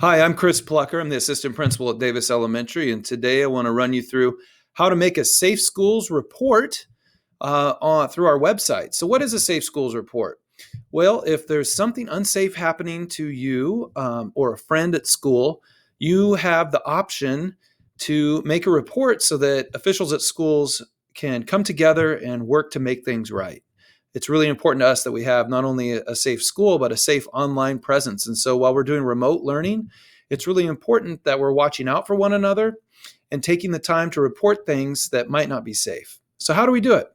Hi, I'm Chris Plucker. I'm the assistant principal at Davis Elementary, and today I want to run you through how to make a Safe Schools report through our website. So, what is a Safe Schools report? Well, if there's something unsafe happening to you or a friend at school, you have the option to make a report so that officials at schools can come together and work to make things right. It's really important to us that we have not only a safe school, but a safe online presence. And so while we're doing remote learning, it's really important that we're watching out for one another and taking the time to report things that might not be safe. So, how do we do it?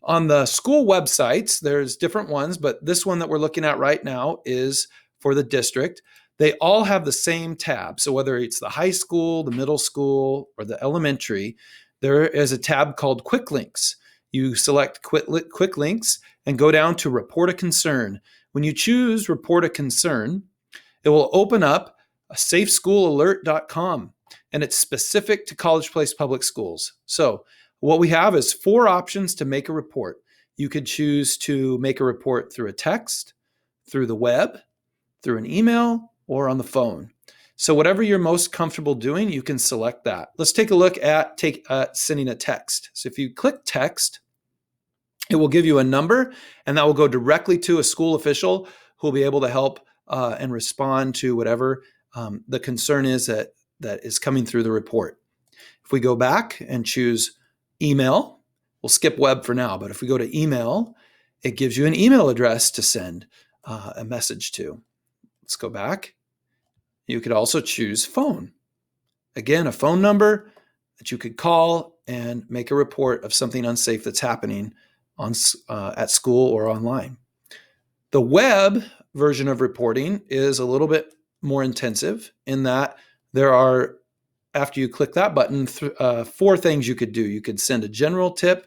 On the school websites, there's different ones, but this one that we're looking at right now is for the district. They all have the same tab. So whether it's the high school, the middle school, or the elementary, there is a tab called Quick Links. You select Quick Links and go down to Report a Concern. When you choose Report a Concern, it will open up a safeschoolalert.com, and it's specific to College Place Public Schools. So what we have is 4 options to make a report. You could choose to make a report through a text, through the web, through an email, or on the phone. So whatever you're most comfortable doing, you can select that. Let's take a look at sending a text. So if you click text, it will give you a number, and that will go directly to a school official who will be able to help and respond to whatever the concern is that is coming through the report. If we go back and choose email, we'll skip web for now, but if we go to email, it gives you an email address to send a message to. Let's go back. You could also choose phone. Again, a phone number that you could call and make a report of something unsafe that's happening at school or online. The web version of reporting is a little bit more intensive in that there are, after you click that button, 4 things you could do. You could send a general tip,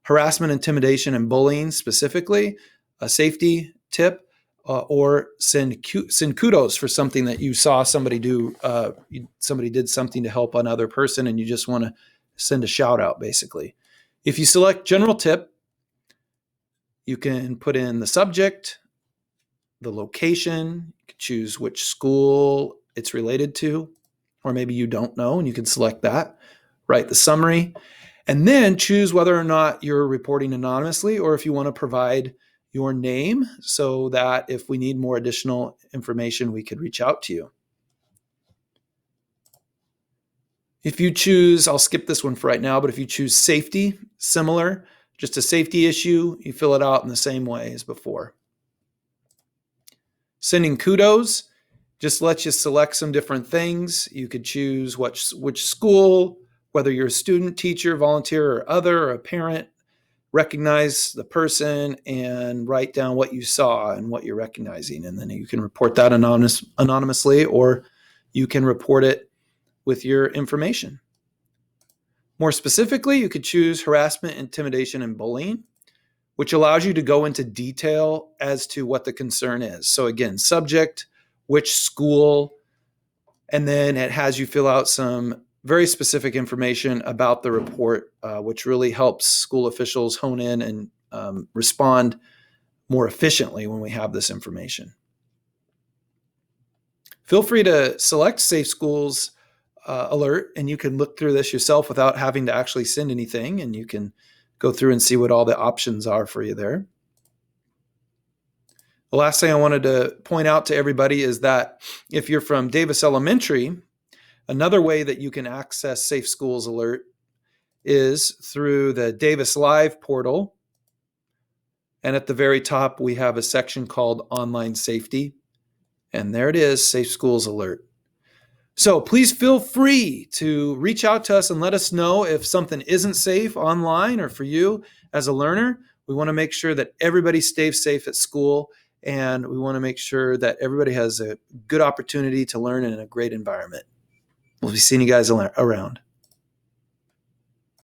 harassment, intimidation, and bullying specifically, a safety tip, or send kudos for something that you saw somebody do. Somebody did something to help another person, and you just want to send a shout out, basically. If you select general tip, you can put in the subject, the location, you can choose which school it's related to, or maybe you don't know, and you can select that. Write the summary, and then choose whether or not you're reporting anonymously or if you want to provide your name so that if we need more additional information, we could reach out to you. If you choose, I'll skip this one for right now, but if you choose safety, similar, just a safety issue, you fill it out in the same way as before. Sending kudos just lets you select some different things. You could choose which school, whether you're a student, teacher, volunteer, or other, or a parent, recognize the person and write down what you saw and what you're recognizing. And then you can report that anonymously, or you can report it with your information. More specifically, you could choose harassment, intimidation, and bullying, which allows you to go into detail as to what the concern is. So again, subject, which school, and then it has you fill out some very specific information about the report, which really helps school officials hone in and respond more efficiently when we have this information. Feel free to select Safe Schools alert, and you can look through this yourself without having to actually send anything, and you can go through and see what all the options are for you there. The last thing I wanted to point out to everybody is that if you're from Davis Elementary, another way that you can access Safe Schools Alert is through the Davis Live portal. And at the very top, we have a section called Online Safety. And there it is, Safe Schools Alert. So please feel free to reach out to us and let us know if something isn't safe online or for you as a learner. We want to make sure that everybody stays safe at school, and we want to make sure that everybody has a good opportunity to learn in a great environment. We'll be seeing you guys around.